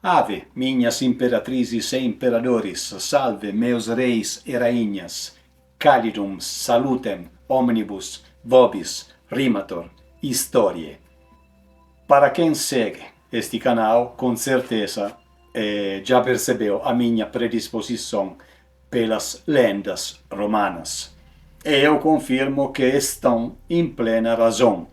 Ave, minhas imperatrizes e imperadores, salve meus reis e rainhas, calidum salutem omnibus vobis rimator historiae. Para quem segue este canal, com certeza já percebeu a minha predisposição pelas lendas romanas. E eu confirmo que estão em plena razão.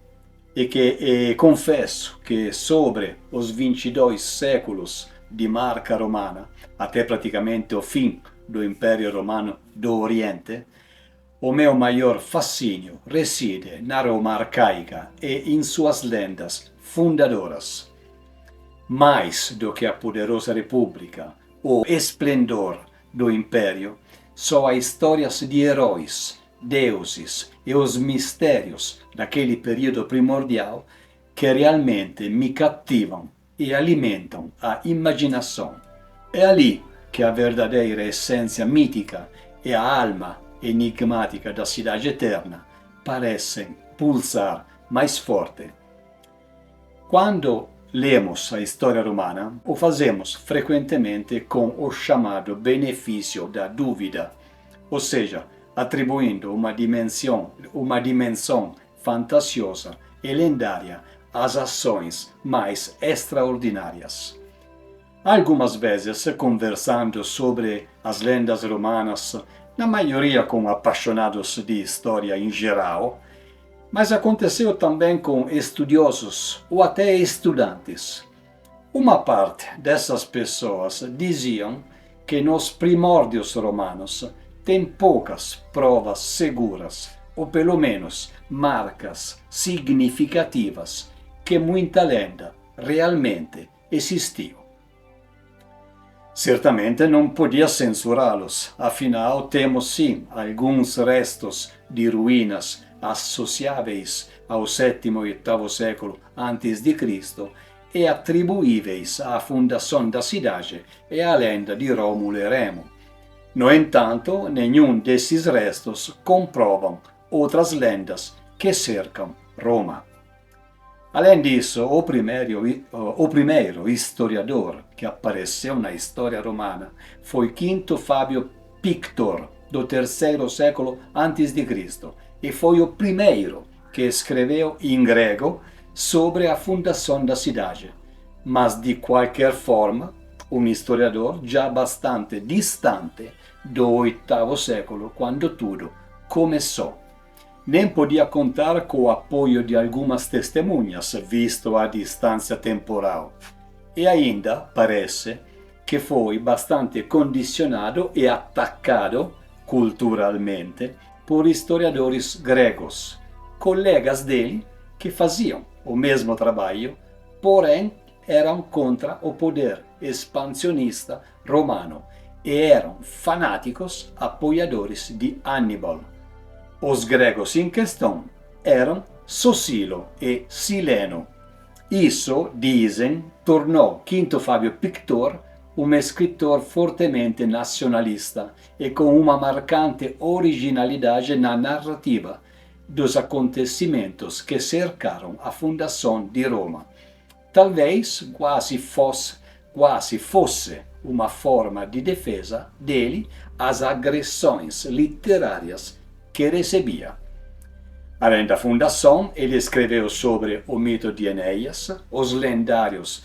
E que confesso que sobre os 22 séculos de marca romana, até praticamente o fim do Império Romano do Oriente, o meu maior fascínio reside na Roma arcaica e em suas lendas fundadoras. Mais do que a poderosa República ou esplendor do Império, só há histórias de heróis, deuses e os mistérios daquele período primordial que realmente me cativam e alimentam a imaginação. É ali que a verdadeira essência mítica e a alma enigmática da cidade eterna parecem pulsar mais forte. Quando lemos a história romana, o fazemos frequentemente com o chamado benefício da dúvida, ou seja, atribuindo uma dimensão fantasiosa e lendária às ações mais extraordinárias. Algumas vezes, conversando sobre as lendas romanas, na maioria com apaixonados de história em geral, mas aconteceu também com estudiosos ou até estudantes. Uma parte dessas pessoas diziam que nos primórdios romanos tem poucas provas seguras, ou pelo menos marcas significativas, que muita lenda realmente existiu. Certamente não podia censurá-los, afinal temos sim alguns restos de ruínas associáveis ao sétimo e oitavo século a.C. e atribuíveis à fundação da cidade e à lenda de Rômulo e Remo. No entanto, nenhum desses restos comprovam outras lendas que cercam Roma. Além disso, o primeiro historiador que apareceu na história romana foi Quinto Fábio Pictor, do terceiro século a.C., e foi o primeiro que escreveu em grego sobre a fundação da cidade, mas de qualquer forma, um historiador já bastante distante do oitavo século, quando tudo começou. Nem podia contar com o apoio de algumas testemunhas, visto a distância temporal. E ainda parece que foi bastante condicionado e atacado culturalmente por historiadores gregos, colegas dele que faziam o mesmo trabalho, porém eram contra o poder expansionista romano e eram fanáticos apoiadores de Hannibal. Os gregos em questão eram Socilo e Sileno. Isso, dizem, tornou Quinto Fábio Pictor um escritor fortemente nacionalista e com uma marcante originalidade na narrativa dos acontecimentos que cercaram a fundação de Roma. Talvez quase fosse uma forma de defesa dele às agressões literárias que recebia. Além da fundação, ele escreveu sobre o mito de Enéas, os lendários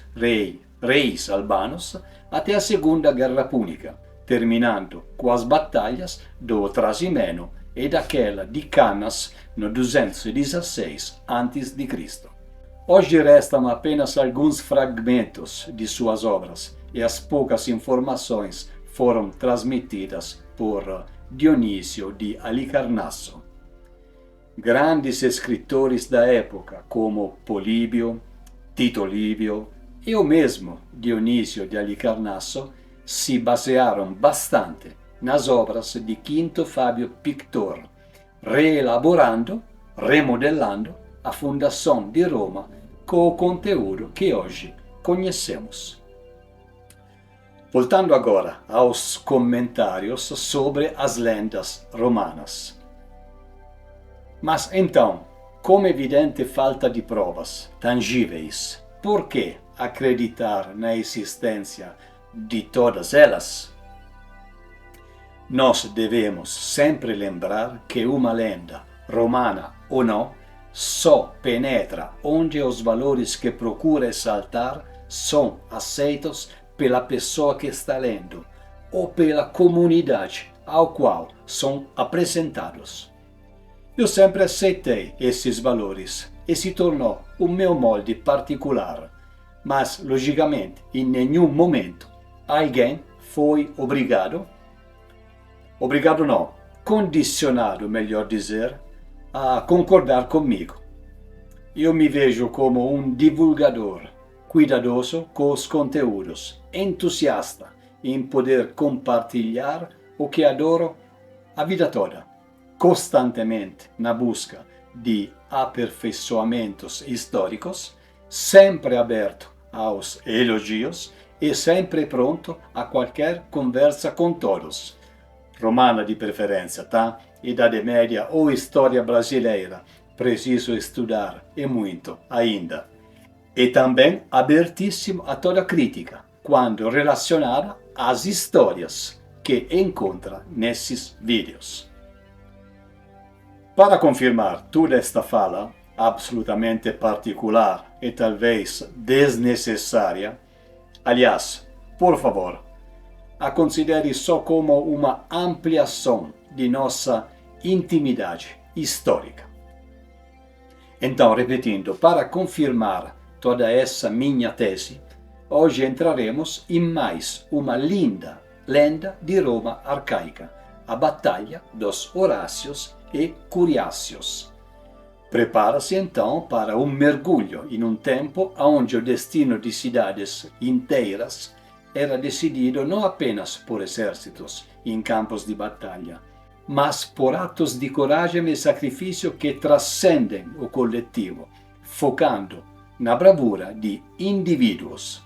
reis albanos, até a Segunda Guerra Púnica, terminando com as batalhas do Trasimeno e daquela de Cannas no 216 a.C. Hoje restam apenas alguns fragmentos de suas obras e as poucas informações foram transmitidas por Dionísio de Halicarnasso. Grandes escritores da época, como Políbio, Tito Livio e o mesmo Dionísio de Halicarnasso, se basearam bastante nas obras de Quinto Fábio Pictor, reelaborando, remodelando a fundação de Roma com o conteúdo que hoje conhecemos. Voltando agora aos comentários sobre as lendas romanas. Mas então, com evidente falta de provas tangíveis, por que acreditar na existência de todas elas? Nós devemos sempre lembrar que uma lenda, romana ou não, só penetra onde os valores que procura exaltar são aceitos pela pessoa que está lendo ou pela comunidade ao qual são apresentados. Eu sempre aceitei esses valores e se tornou o meu molde particular, mas, logicamente, em nenhum momento alguém foi condicionado, melhor dizer, a concordar comigo. Eu me vejo como um divulgador, cuidadoso com os conteúdos, entusiasta em poder compartilhar o que adoro a vida toda, constantemente na busca de aperfeiçoamentos históricos, sempre aberto aos elogios e sempre pronto a qualquer conversa com todos. Romana de preferência, tá? Idade Média ou História Brasileira, preciso estudar e muito ainda. E também abertíssimo a toda crítica, quando relacionada às histórias que encontra nesses vídeos. Para confirmar toda esta fala, absolutamente particular e talvez desnecessária, aliás, por favor, a considere só como uma ampliação de nossa intimidade histórica. Então, repetindo, para confirmar toda essa minha tese, hoje entraremos em mais uma linda lenda de Roma arcaica, a Batalha dos Horácios e Curiácios. Prepara-se então para um mergulho em um tempo onde o destino de cidades inteiras era decidido não apenas por exércitos em campos de batalha, mas por atos de coragem e sacrifício que transcendem o coletivo, focando na bravura de indivíduos.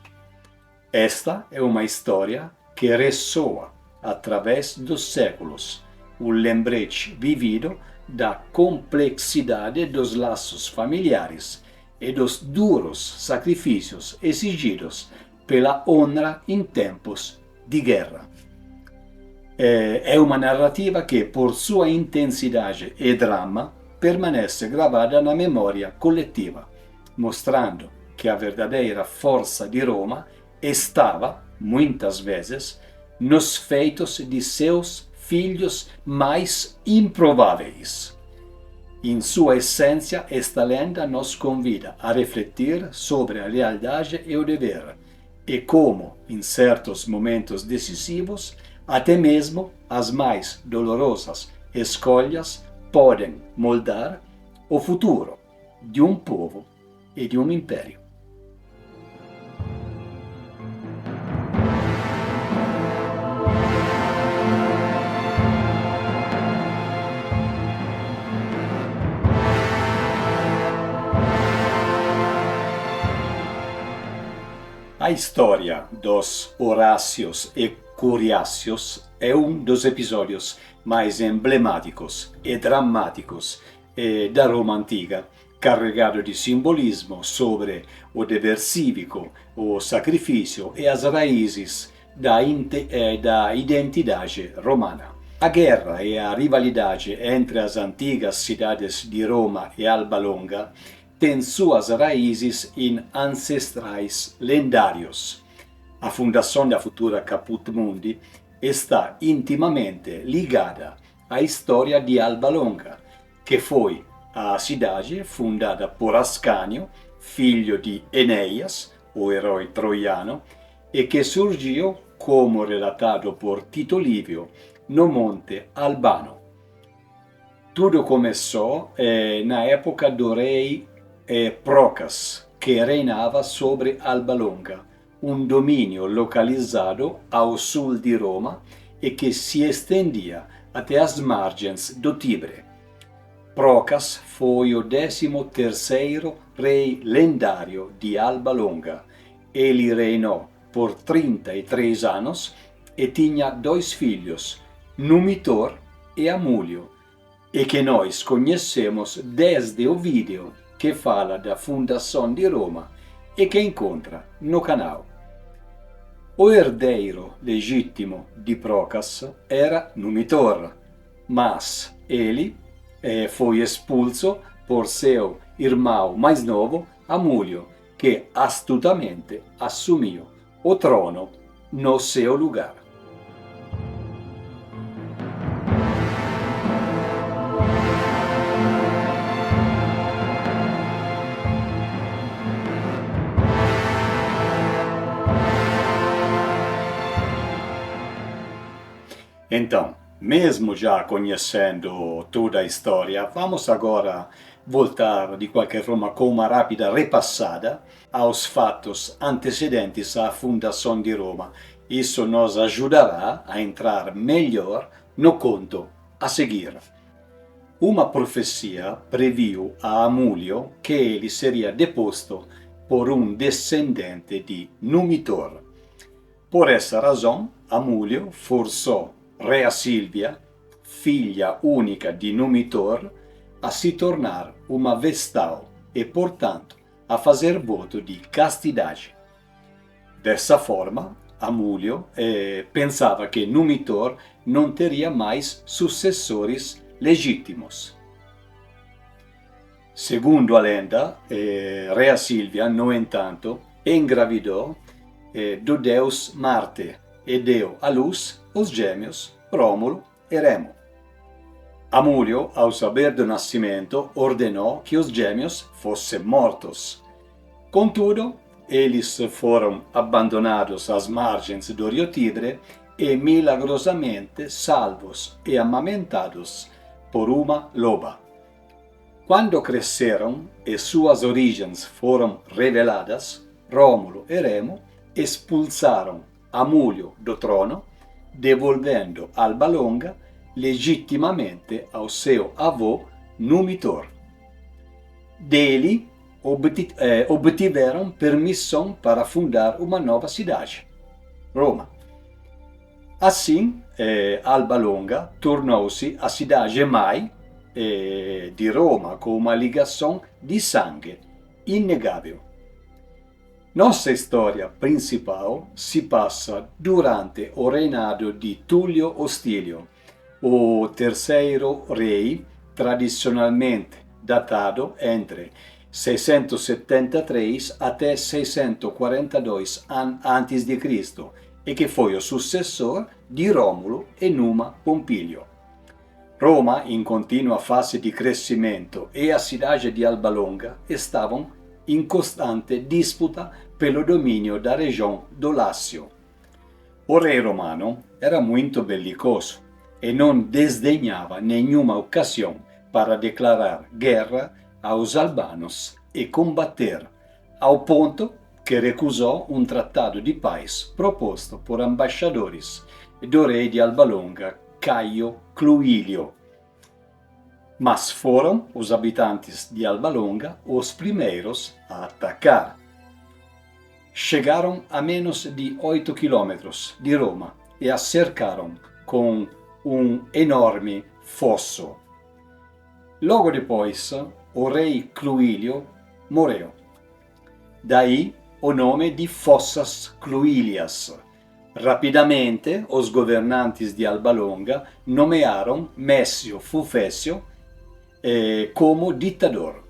Esta é uma história que ressoa através dos séculos, o lembrete vivido da complexidade dos laços familiares e dos duros sacrifícios exigidos pela honra em tempos de guerra. É uma narrativa que, por sua intensidade e drama, permanece gravada na memória coletiva, mostrando que a verdadeira força de Roma estava, muitas vezes, nos feitos de seus filhos mais improváveis. Em sua essência, esta lenda nos convida a refletir sobre a lealdade e o dever, e como, em certos momentos decisivos, até mesmo as mais dolorosas escolhas podem moldar o futuro de um povo e de um império. A história dos Horácios e Curiácios é um dos episódios mais emblemáticos e dramáticos da Roma antiga, carregado de simbolismo sobre o dever cívico, o sacrifício e as raízes da identidade romana. A guerra e a rivalidade entre as antigas cidades de Roma e Alba Longa tem suas raízes em ancestrais lendários. A fundação da futura Caput Mundi está intimamente ligada à história de Alba Longa, que foi a cidade fundada por Ascânio, filho de Enéas, o herói troiano, e que surgiu, como relatado por Tito Livio, no Monte Albano. Tudo começou na época do rei Procas, que reinava sobre Alba Longa, um domínio localizado ao sul de Roma e que se estendia até as margens do Tibre. Procas foi o 13º rei lendário de Alba Longa. Ele reinou por 33 anos e tinha 2 filhos, Numitor e Amulio, e que nós conhecemos desde o vídeo que fala da fundação de Roma e que encontra no canal. O herdeiro legítimo de Procas era Numitor, mas ele foi expulso por seu irmão mais novo, Amulio, que astutamente assumiu o trono no seu lugar. Então, mesmo já conhecendo toda a história, vamos agora voltar de qualquer forma com uma rápida repassada aos fatos antecedentes à fundação de Roma. Isso nos ajudará a entrar melhor no conto a seguir. Uma profecia previu a Amulio que ele seria deposto por um descendente de Numitor. Por essa razão, Amulio forçou Rea Silvia, filha única de Numitor, a se tornar uma vestal e, portanto, a fazer voto de castidade. Dessa forma, Amulio pensava que Numitor não teria mais sucessores legítimos. Segundo a lenda, Rea Silvia, no entanto, engravidou do deus Marte e deu à luz os gêmeos Rómulo e Remo. Amulio, ao saber do nascimento, ordenou que os gêmeos fossem mortos. Contudo, eles foram abandonados às margens do rio Tibre e milagrosamente salvos e amamentados por uma loba. Quando cresceram e suas origens foram reveladas, Rómulo e Remo expulsaram Amulio do trono, devolvendo Alba Longa legittimamente ao seu avô Numitor. Dele obtiveram permissão para fundar uma nova cidade, Roma. Assim, Alba Longa tornou-se a cidade mãe de Roma, com uma ligação de sangue inegável. Nossa história principal se passa durante o reinado de Tullio Hostilio, o terceiro rei, tradicionalmente datado entre 673 até 642 a.C. e que foi o sucessor de Rómulo e Numa Pompílio. Roma, in continua fase di crescimento, e a cidade de Alba Longa estavam in costante disputa pelo domínio da região do Lácio. O rei romano era muito belicoso e não desdenhava nenhuma ocasião para declarar guerra aos albanos e combater, ao ponto que recusou um tratado de paz proposto por embaixadores do rei de Alba Longa, Caio Cluílio. Mas foram os habitantes de Alba Longa os primeiros a atacar. Chegaram a menos de 8 quilômetros de Roma e a cercaram com um enorme fosso. Logo depois, o rei Cluílio morreu. Daí o nome de Fossas Cluílias. Rapidamente, os governantes de Alba Longa nomearam Messio Fufécio como ditador.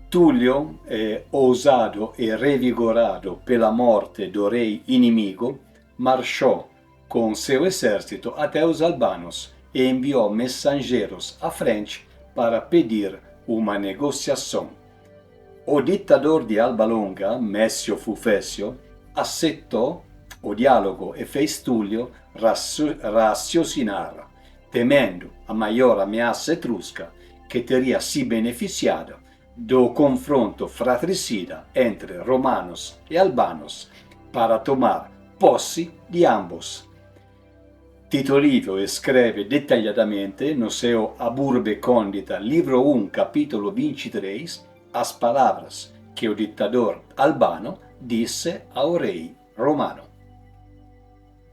Tullio, ousado e revigorado pela morte do rei inimigo, marchou com seu exército até os albanos e enviou mensageiros à frente para pedir uma negociação. O ditador de Alba Longa, Messio Fufécio, aceitou o diálogo e fez Tullio raciocinar, temendo a maior ameaça etrusca que teria se beneficiado do confronto fratricida entre romanos e albanos para tomar posse de ambos. Tito Livio escreve detalhadamente no seu Aburbe Condita, livro 1, capítulo 23, as palavras que o ditador albano disse ao rei romano.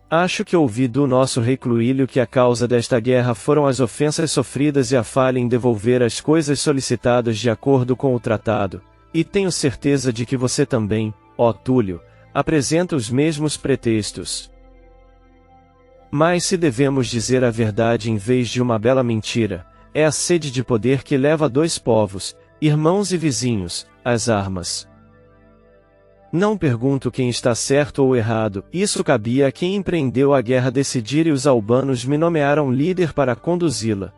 Acho que ouvi do nosso rei Cluílio que a causa desta guerra foram as ofensas sofridas e a falha em devolver as coisas solicitadas de acordo com o tratado, E tenho certeza de que você também, ó Túlio, apresenta os mesmos pretextos. Mas se devemos dizer a verdade em vez de uma bela mentira, é a sede de poder que leva dois povos, irmãos e vizinhos, às armas. Não pergunto quem está certo ou errado, isso cabia a quem empreendeu a guerra decidir e os albanos me nomearam líder para conduzi-la.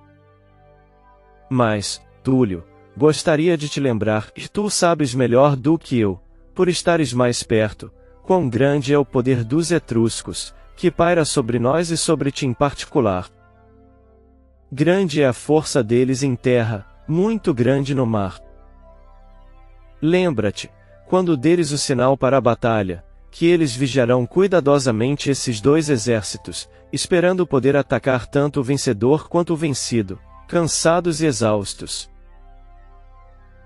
Mas, Túlio, gostaria de te lembrar, e tu sabes melhor do que eu, por estares mais perto, quão grande é o poder dos etruscos, que paira sobre nós e sobre ti em particular. Grande é a força deles em terra, muito grande no mar. Lembra-te, quando deres o sinal para a batalha, que eles vigiarão cuidadosamente esses dois exércitos, esperando poder atacar tanto o vencedor quanto o vencido, cansados e exaustos.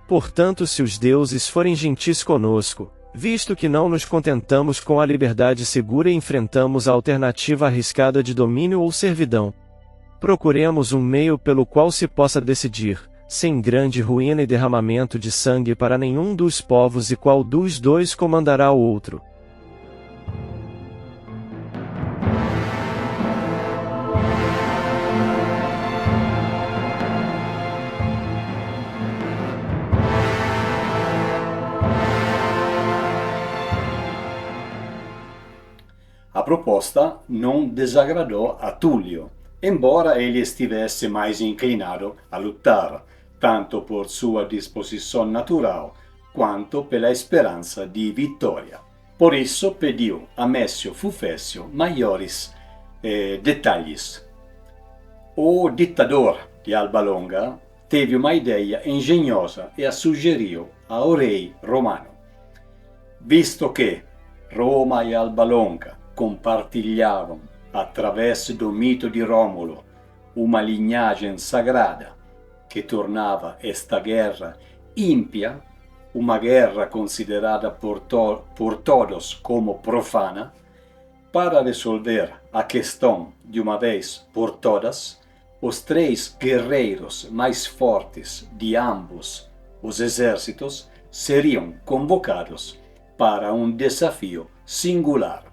Portanto, se os deuses forem gentis conosco, visto que não nos contentamos com a liberdade segura e enfrentamos a alternativa arriscada de domínio ou servidão, procuremos um meio pelo qual se possa decidir, sem grande ruína e derramamento de sangue para nenhum dos povos, e qual dos dois comandará o outro. A proposta não desagradou a Tullio, embora ele estivesse mais inclinado a lutar, tanto por sua disposição natural, quanto pela esperança de vitória. Por isso pediu a Messio Fufécio maiores detalhes. O ditador de Alba Longa teve uma ideia engenhosa e a sugeriu ao rei romano. Visto que Roma e Alba Longa compartilhavam, através do mito de Rômulo, uma linhagem sagrada que tornava esta guerra ímpia, uma guerra considerada por todos como profana, para resolver a questão de uma vez por todas, os três guerreiros mais fortes de ambos os exércitos seriam convocados para um desafio singular.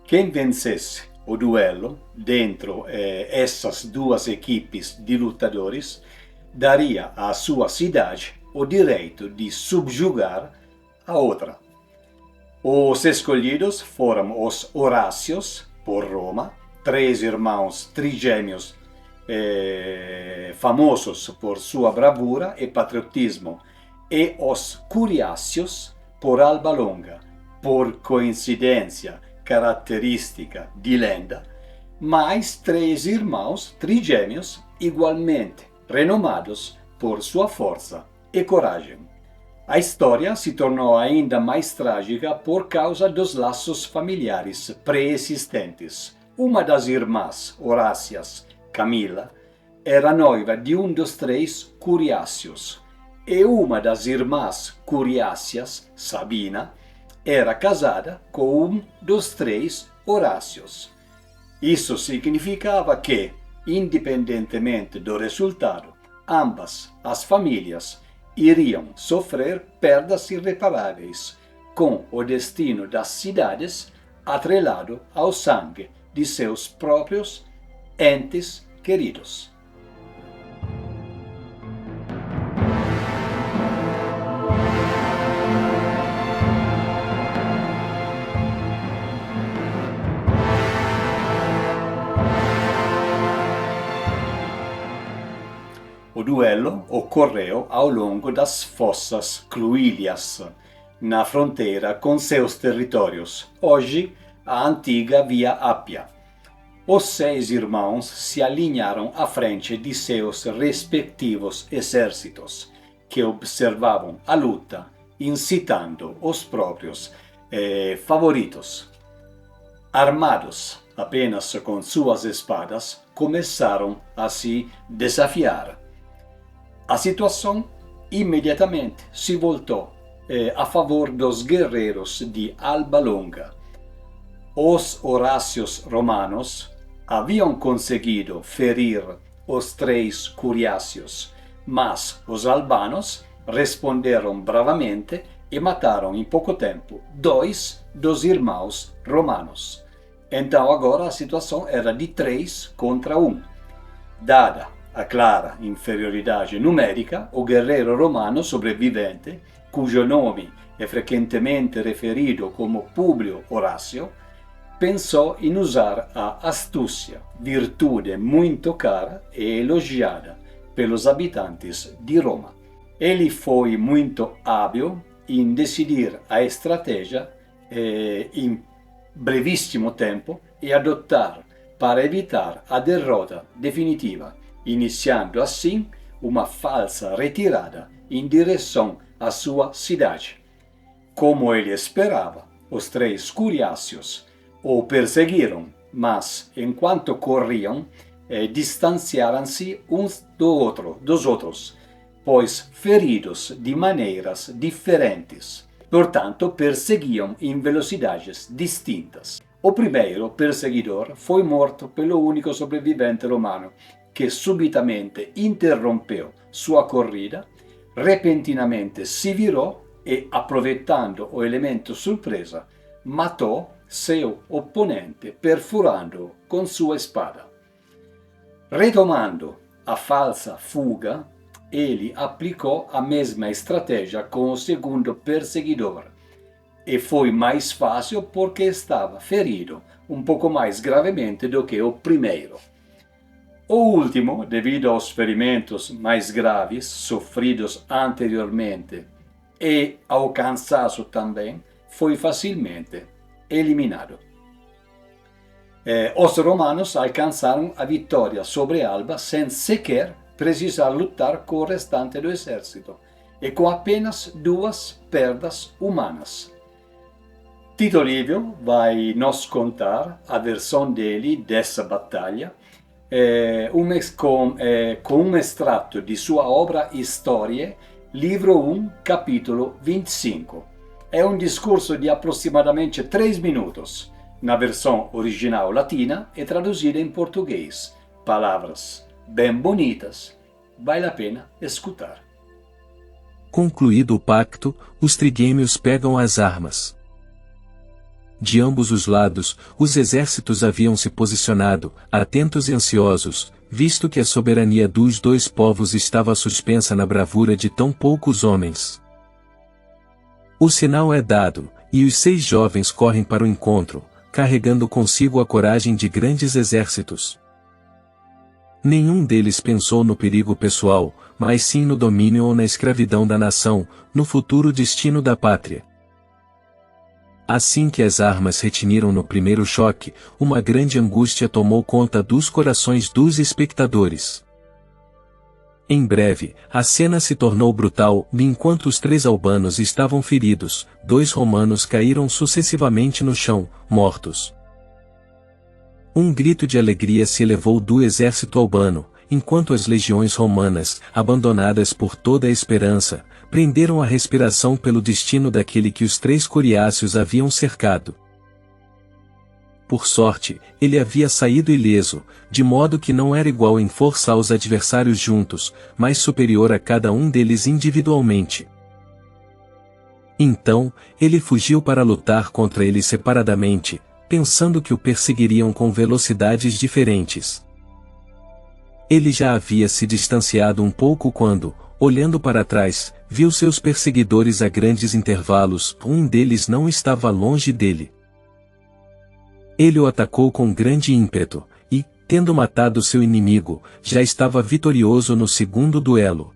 Quem vencesse o duelo dentro essas duas equipes de lutadores daria à sua cidade o direito de subjugar a outra. Os escolhidos foram os Horácios, por Roma, três irmãos trigêmeos famosos por sua bravura e patriotismo, e os Curiáceos, por Alba Longa, por coincidência característica de lenda, mais três irmãos trigêmeos igualmente renomados por sua força e coragem. A história se tornou ainda mais trágica por causa dos laços familiares pré-existentes. Uma das irmãs Horácias, Camila, era noiva de um dos três Curiáceos, e uma das irmãs Curiáceas, Sabina, era casada com um dos três Horácios. Isso significava que, independentemente do resultado, ambas as famílias iriam sofrer perdas irreparáveis, com o destino das cidades atrelado ao sangue de seus próprios entes queridos. O duelo ocorreu ao longo das Fossas Cluílias, na fronteira com seus territórios, hoje a antiga Via Ápia. Os seis irmãos se alinharam à frente de seus respectivos exércitos, que observavam a luta, incitando os próprios favoritos. Armados apenas com suas espadas, começaram a se desafiar. A situação imediatamente se voltou a favor dos guerreiros de Alba Longa. Os Horácios romanos haviam conseguido ferir os três Curiáceos, mas os albanos responderam bravamente e mataram em pouco tempo 2 dos irmãos romanos. Então agora a situação era de 3 contra 1. Dada a clara inferioridade numérica, o guerreiro romano sobrevivente, cujo nome é frequentemente referido como Publio Horácio, pensou em usar a astúcia, virtude muito cara e elogiada pelos habitantes de Roma. Ele foi muito hábil em decidir a estratégia em brevíssimo tempo e adotar para evitar a derrota definitiva, iniciando assim uma falsa retirada em direção à sua cidade. Como ele esperava, os 3 curiáceos o perseguiram, mas enquanto corriam, distanciaram-se uns dos outros, pois feridos de maneiras diferentes. Portanto, perseguiam em velocidades distintas. O primeiro perseguidor foi morto pelo único sobrevivente romano, que subitamente interrompeu sua corrida, repentinamente se virou e, aproveitando o elemento surpresa, matou seu oponente perfurando-o com sua espada. Retomando a falsa fuga, ele aplicou a mesma estratégia com o segundo perseguidor, e foi mais fácil porque estava ferido um pouco mais gravemente do que o primeiro. O último, devido aos ferimentos mais graves sofridos anteriormente e ao cansaço também, foi facilmente eliminado. Os romanos alcançaram a vitória sobre Alba sem sequer precisar lutar com o restante do exército e com apenas 2 perdas humanas. Tito Livio vai nos contar a versão dele dessa batalha com um extrato de sua obra Storie, livro 1, capítulo 25. É um discurso de aproximadamente 3 minutos, na versão original latina e traduzida em português. Palavras bem bonitas, vale a pena escutar. Concluído o pacto, os trigêmeos pegam as armas. De ambos os lados, os exércitos haviam se posicionado, atentos e ansiosos, visto que a soberania dos 2 povos estava suspensa na bravura de tão poucos homens. O sinal é dado, e os 6 jovens correm para o encontro, carregando consigo a coragem de grandes exércitos. Nenhum deles pensou no perigo pessoal, mas sim no domínio ou na escravidão da nação, no futuro destino da pátria. Assim que as armas retiniram no primeiro choque, uma grande angústia tomou conta dos corações dos espectadores. Em breve, a cena se tornou brutal, e enquanto os 3 albanos estavam feridos, 2 romanos caíram sucessivamente no chão, mortos. Um grito de alegria se elevou do exército albano, enquanto as legiões romanas, abandonadas por toda a esperança, prenderam a respiração pelo destino daquele que os 3 coriáceos haviam cercado. Por sorte, ele havia saído ileso, de modo que não era igual em força aos adversários juntos, mas superior a cada um deles individualmente. Então, ele fugiu para lutar contra eles separadamente, pensando que o perseguiriam com velocidades diferentes. Ele já havia se distanciado um pouco quando, olhando para trás, viu seus perseguidores a grandes intervalos, um deles não estava longe dele. Ele o atacou com grande ímpeto, e, tendo matado seu inimigo, já estava vitorioso no segundo duelo.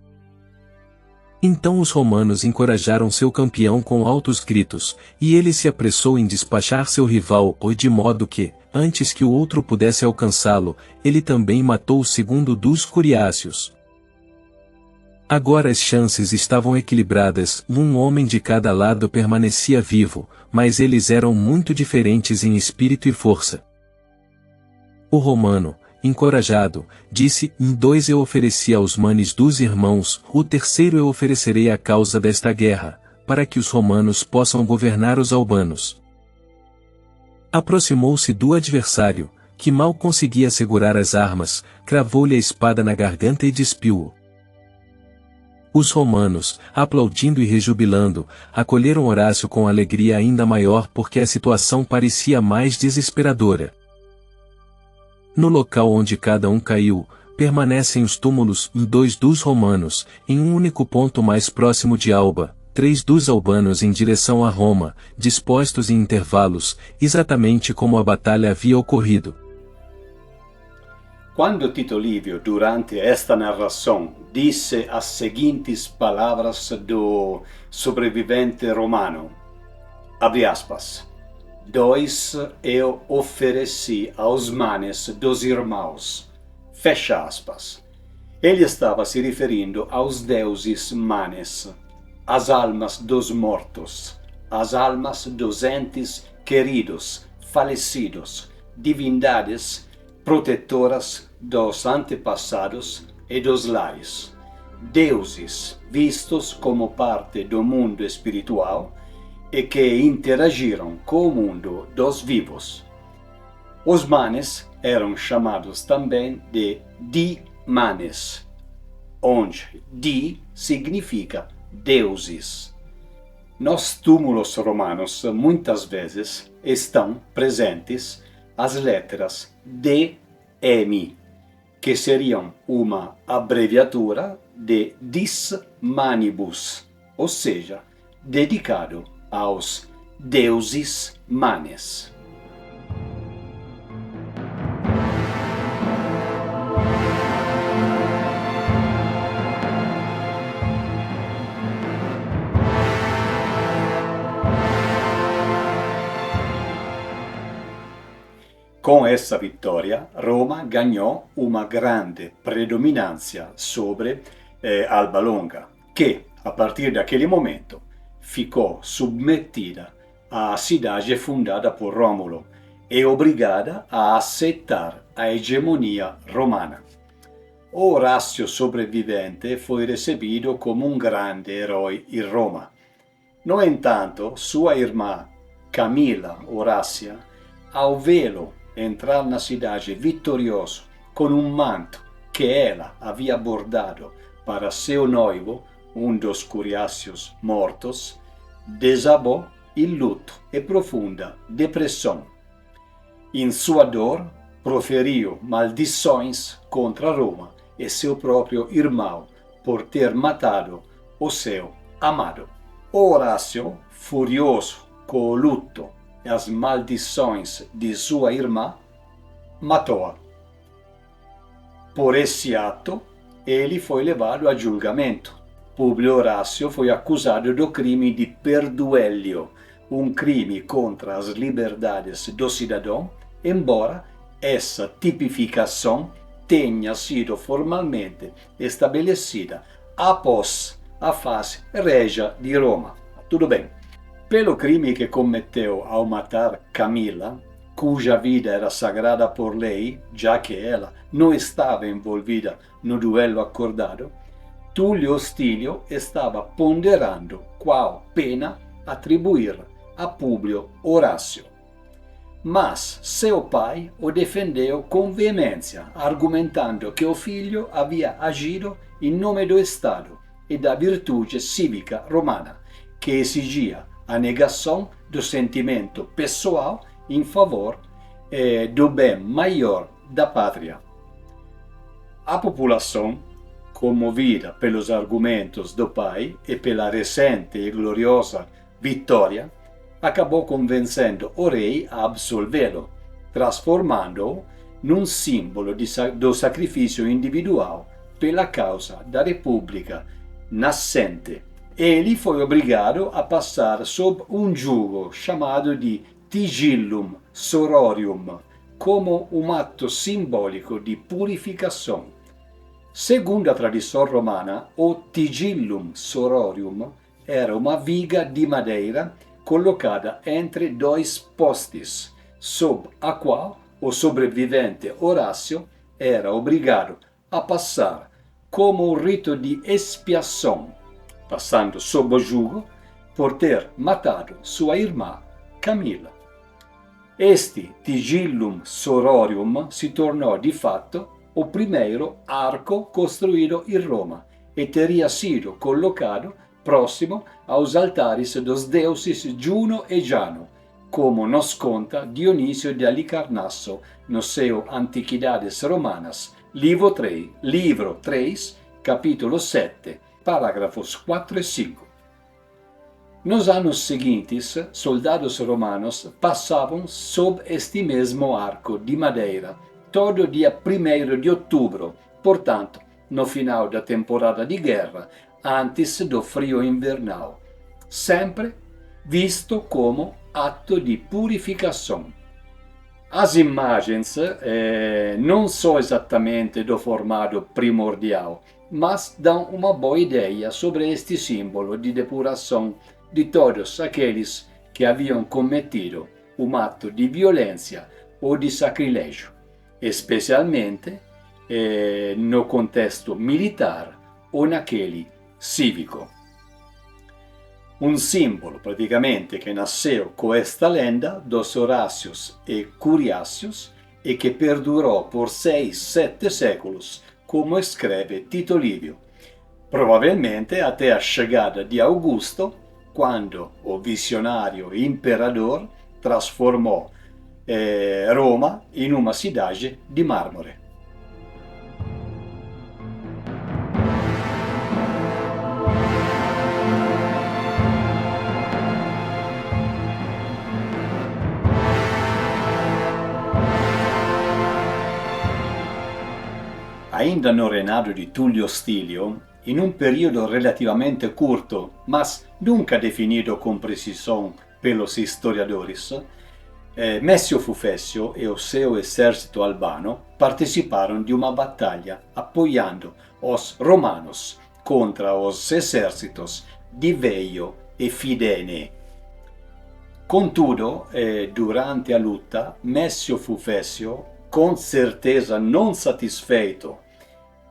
Então os romanos encorajaram seu campeão com altos gritos, e ele se apressou em despachar seu rival, de modo que, antes que o outro pudesse alcançá-lo, ele também matou o segundo dos coriáceos. Agora as chances estavam equilibradas, um homem de cada lado permanecia vivo, mas eles eram muito diferentes em espírito e força. O romano, encorajado, disse: "Em 2 eu ofereci aos manes dos irmãos, o terceiro eu oferecerei à causa desta guerra, para que os romanos possam governar os albanos." Aproximou-se do adversário, que mal conseguia segurar as armas, cravou-lhe a espada na garganta e despiu-o. Os romanos, aplaudindo e rejubilando, acolheram Horácio com alegria ainda maior porque a situação parecia mais desesperadora. No local onde cada um caiu, permanecem os túmulos, 2 dos romanos, em um único ponto mais próximo de Alba, 3 dos albanos em direção a Roma, dispostos em intervalos, exatamente como a batalha havia ocorrido. Quando Tito Livio, durante esta narração, disse as seguintes palavras do sobrevivente romano, abre aspas, dois eu ofereci aos manes dos irmãos, fecha aspas. Ele estava se referindo aos deuses manes, as almas dos mortos, as almas dos entes queridos, falecidos, divindades protetoras dos antepassados e dos lares, deuses vistos como parte do mundo espiritual e que interagiram com o mundo dos vivos. Os manes eram chamados também de di-manes, onde di significa deuses. Nos túmulos romanos muitas vezes estão presentes as letras DM, que seriam uma abreviatura de dis manibus, ou seja, dedicado aos deuses manes. Com essa vitória, Roma ganhou uma grande predominância sobre Alba Longa, que, a partir daquele momento, ficou submetida à cidade fundada por Rômulo e obrigada a aceitar a hegemonia romana. O Horácio sobrevivente foi recebido como um grande herói em Roma. No entanto, sua irmã, Camila Horácia, ao vê-lo entrar na cidade vitorioso com um manto que ela havia bordado para seu noivo, um dos curiáceos mortos, desabou em luto e profunda depressão. Em sua dor, proferiu maldições contra Roma e seu próprio irmão por ter matado o seu amado. Horácio, furioso com o luto e as maldições de sua irmã, matou-a. Por esse ato, ele foi levado a julgamento. Publio Horácio foi acusado do crime de perduelio, um crime contra as liberdades do cidadão, embora essa tipificação tenha sido formalmente estabelecida após a fase régia de Roma. Tudo bem. Pelo crime que cometeu ao matar Camila, cuja vida era sagrada por lei, já que ela não estava envolvida no duelo acordado, Túlio Hostílio estava ponderando qual pena atribuir a Públio Horácio. Mas seu pai o defendeu com veemência, argumentando que o filho havia agido em nome do Estado e da virtude cívica romana, que exigia a negação do sentimento pessoal em favor do bem maior da pátria. A população, comovida pelos argumentos do pai e pela recente e gloriosa vitória, acabou convencendo o rei a absolvê-lo, transformando-o num símbolo do sacrifício individual pela causa da República nascente. Ele foi obrigado a passar sob um jugo chamado de Tigillum Sororium, como um ato simbólico de purificação. Segundo a tradição romana, o Tigillum Sororium era uma viga de madeira colocada entre dois postes, sob a qual o sobrevivente Horácio era obrigado a passar como um rito de expiação, passando sob o jugo por ter matado sua irmã Camila. Este Tigillum Sororium se tornou de fato o primeiro arco construído em Roma e teria sido colocado próximo aos altares dos deuses Juno e Jano, como nos conta Dionísio de Halicarnasso no seu Antiquidades Romanas, livro 3, capítulo 7, parágrafos 4 e 5. Nos anos seguintes, soldados romanos passavam sob este mesmo arco de madeira, todo dia 1º de outubro, portanto, no final da temporada de guerra, antes do frio invernal, sempre visto como ato de purificação. As imagens não são exatamente do formato primordial, mas dão uma boa ideia sobre este símbolo de depuração de todos aqueles que haviam cometido um ato de violência ou de sacrilégio, especialmente no contexto militar ou naquele cívico. Um símbolo praticamente que nasceu com esta lenda dos Horácios e Curiácios e que perdurou por 6-7 séculos, como escreve Tito Livio, provavelmente até a chegada de Augusto, quando o visionário imperador transformou Roma em uma cidade de mármore. Ainda no reinado di Tullio Stilio, in un periodo relativamente curto, mas nunca definido com precisão pelos historiadores, Messio Fufessio e o seu exército albano participaram de uma batalha apoiando os romanos contra os exércitos di Veio e Fidene. Contudo, durante a luta, Messio Fufessio, com certeza não satisfeito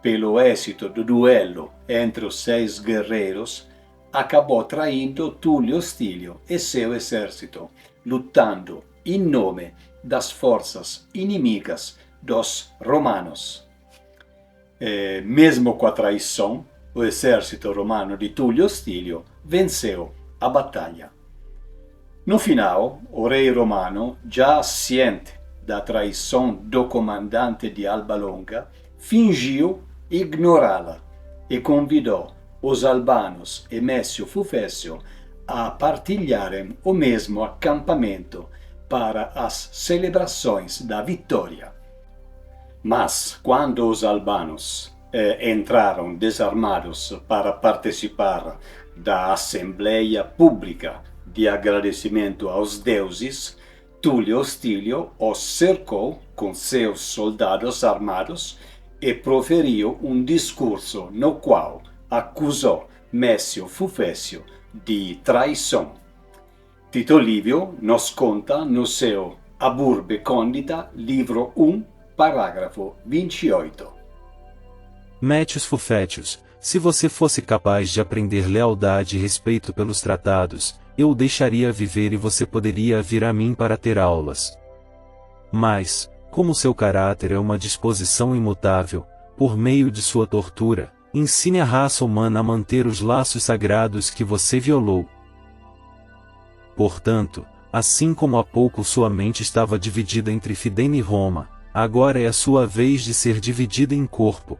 pelo êxito do duelo entre os 6 guerreiros, acabou traindo Tullio Stilio e seu exército, lutando em nome das forças inimigas dos romanos. Mesmo com a traição, o exército romano de Tullio Stilio venceu a batalha. No final, o rei romano, já ciente da traição do comandante de Alba Longa, fingiu ignorá-la e convidou os albanos e Messio Fufessio a partilharem o mesmo acampamento para as celebrações da vitória. Mas, quando os albanos entraram desarmados para participar da assembleia pública de agradecimento aos deuses, Tullio Stilio os cercou com seus soldados armados e proferiu um discurso no qual acusou Messio Fufessio de traição. Tito Livio nos conta no seu Ab Urbe Condita, livro 1, parágrafo 28. Metius Fufetius, se você fosse capaz de aprender lealdade e respeito pelos tratados, eu o deixaria viver e você poderia vir a mim para ter aulas. Mas, como seu caráter é uma disposição imutável, por meio de sua tortura, ensine a raça humana a manter os laços sagrados que você violou. Portanto, assim como há pouco sua mente estava dividida entre Fidene e Roma, agora é a sua vez de ser dividida em corpo.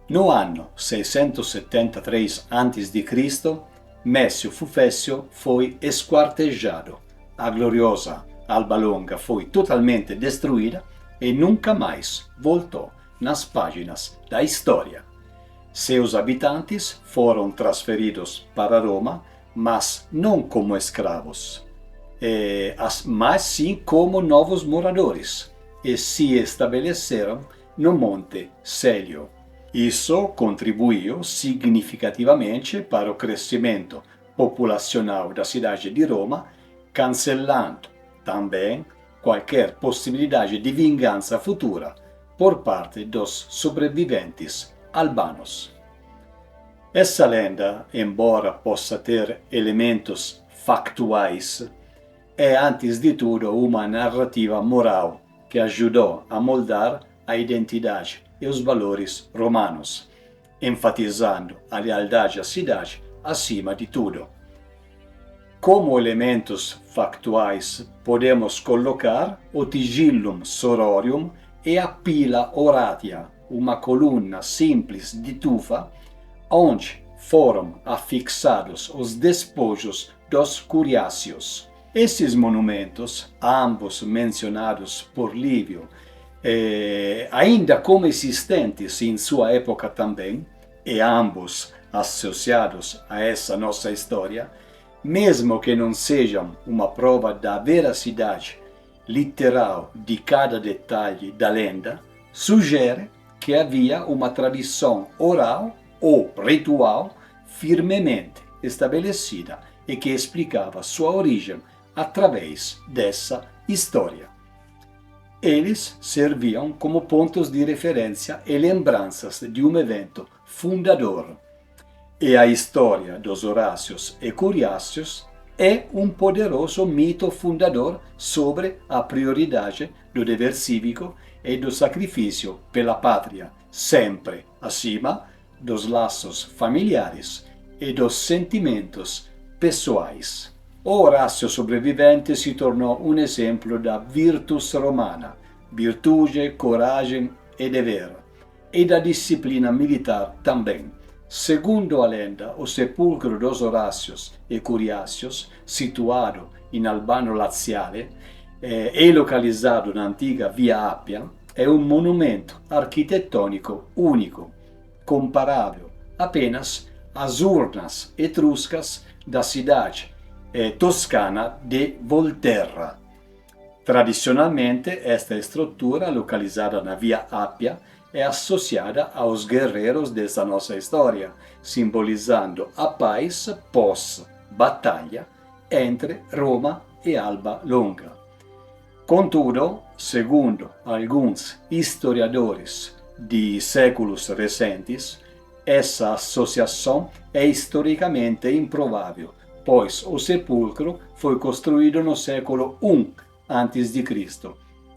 No anno 673 a.C., Messio Fufessio foi esquartejado. A gloriosa Alba Longa foi totalmente destruída e nunca mais voltou nas páginas da história. Seus habitantes foram transferidos para Roma, mas não como escravos, mas sim como novos moradores, e se estabeleceram no Monte Célio. Isso contribuiu significativamente para o crescimento populacional da cidade de Roma, cancelando também qualquer possibilidade de vingança futura por parte dos sobreviventes albanos. Essa lenda, embora possa ter elementos factuais, é antes de tudo uma narrativa moral que ajudou a moldar a identidade e os valores romanos. enfatizando a lealdade à cidade acima de tudo. Como elementos factuais, podemos colocar o Tigillum Sororium e a Pila Oratia, uma coluna simples de tufa, onde foram afixados os despojos dos Curiáceos. Esses monumentos, ambos mencionados por Livio, ainda como existentes em sua época também, e ambos associados a essa nossa história, mesmo que não sejam uma prova da veracidade literal de cada detalhe da lenda, sugere que havia uma tradição oral ou ritual firmemente estabelecida e que explicava sua origem através dessa história. Eles serviam como pontos de referência e lembranças de um evento fundador. E a história dos Horácios e Curiáceos é um poderoso mito fundador sobre a prioridade do dever cívico e do sacrifício pela pátria, sempre acima dos laços familiares e dos sentimentos pessoais. O Horácio sobrevivente se tornou um exemplo da virtus romana, virtude, coragem e dever, e da disciplina militar também. Segundo a lenda, o sepulcro dos Horácios e Curiáceos, situado in Albano Laziale e localizado na antiga Via Appia, é um monumento arquitetônico único, comparável apenas às urnas etruscas da cidade toscana de Volterra. Tradicionalmente, esta estrutura, localizada na Via Appia, é associada aos guerreiros dessa nossa história, simbolizando a paz pós-batalha entre Roma e Alba Longa. Contudo, segundo alguns historiadores de séculos recentes, essa associação é historicamente improvável, pois o sepulcro foi construído no século I a.C.,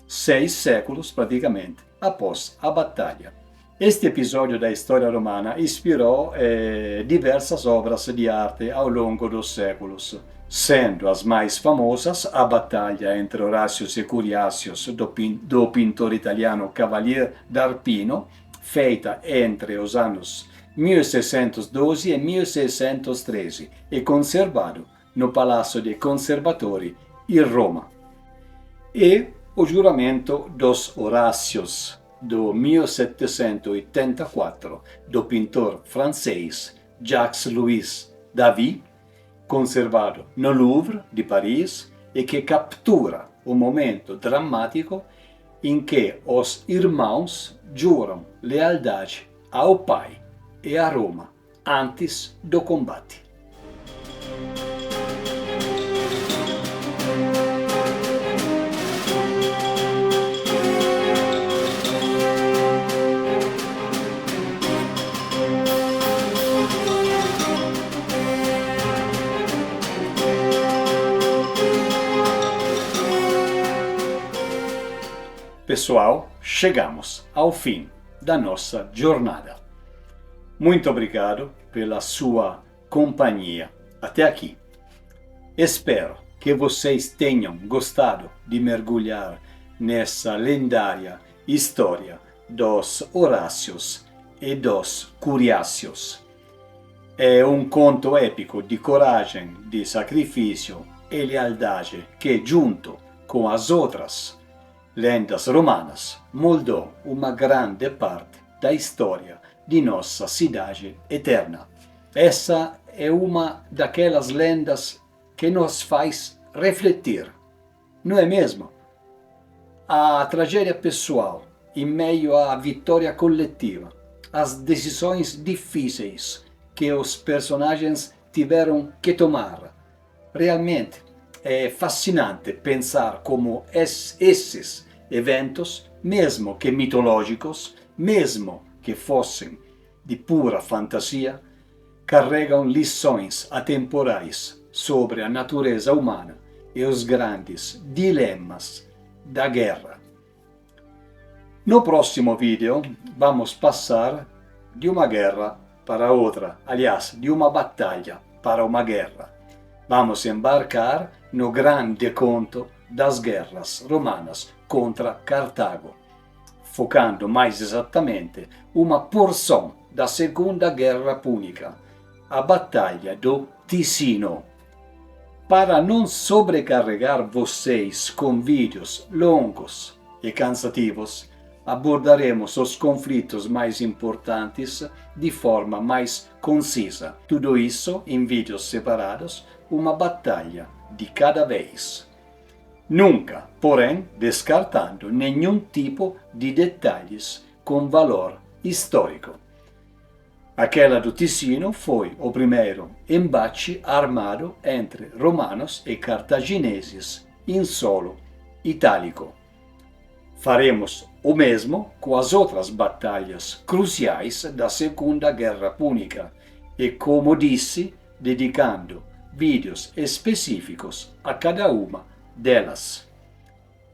6 séculos praticamente após a batalha. Este episódio da história romana inspirou diversas obras de arte ao longo dos séculos, sendo as mais famosas a batalha entre Horácios e Curiáceos do pintor italiano Cavalier d'Arpino, feita entre os anos 1612 e 1613 e conservado no Palazzo dei Conservatori in Roma, e o Juramento dos Horácios, do 1784, do pintor francês Jacques-Louis David, conservado no Louvre de Paris e que captura o momento dramático em que os irmãos juram lealdade ao pai e a Roma antes do combate. Pessoal, chegamos ao fim da nossa jornada. Muito obrigado pela sua companhia até aqui. Espero que vocês tenham gostado de mergulhar nessa lendária história dos Horácios e dos Curiáceos. É um conto épico de coragem, de sacrifício e lealdade que, junto com as outras lendas romanas, moldou uma grande parte da história de nossa cidade eterna. Essa é uma daquelas lendas que nos faz refletir, não é mesmo? A tragédia pessoal em meio à vitória coletiva, as decisões difíceis que os personagens tiveram que tomar. Realmente é fascinante pensar como esses eventos, mesmo que mitológicos, mesmo que fossem de pura fantasia, carregam lições atemporais sobre a natureza humana e os grandes dilemas da guerra. No próximo vídeo vamos passar de uma guerra para outra, aliás, de uma batalha para uma guerra. Vamos embarcar no grande conto das guerras romanas contra Cartago, focando mais exatamente uma porção da Segunda Guerra Púnica, a Batalha do Ticino. Para não sobrecarregar vocês com vídeos longos e cansativos, abordaremos os conflitos mais importantes de forma mais concisa. Tudo isso em vídeos separados, uma batalha de cada vez. Nunca, porém, descartando nenhum tipo de detalhes com valor histórico. Aquela do Ticino foi o primeiro embate armado entre romanos e cartagineses em solo itálico. Faremos o mesmo com as outras batalhas cruciais da Segunda Guerra Púnica e, como disse, dedicando vídeos específicos a cada uma delas.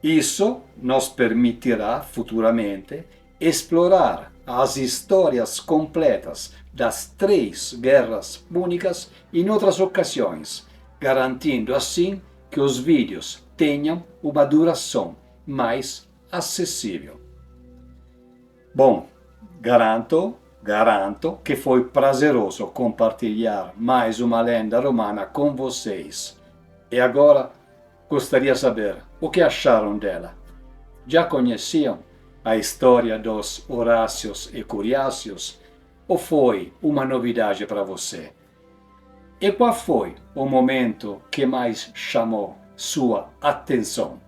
Isso nos permitirá futuramente explorar as histórias completas das 3 guerras púnicas em outras ocasiões, garantindo assim que os vídeos tenham uma duração mais acessível. Bom, garanto que foi prazeroso compartilhar mais uma lenda romana com vocês. E agora gostaria de saber o que acharam dela. Já conheciam a história dos Horácios e Curiácios ou foi uma novidade para você? E qual foi o momento que mais chamou sua atenção?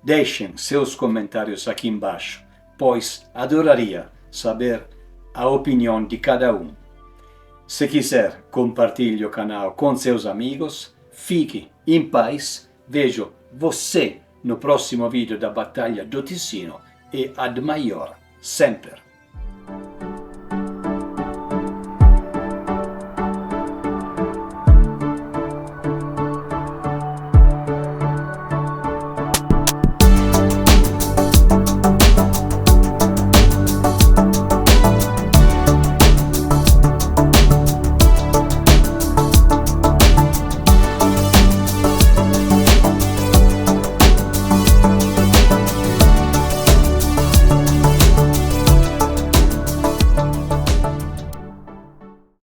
Deixem seus comentários aqui embaixo, pois adoraria saber a opinião de cada um. Se quiser, compartilhe o canal com seus amigos. Fique em paz. Vejo você no próximo vídeo da Batalha do Ticino e ad maior sempre.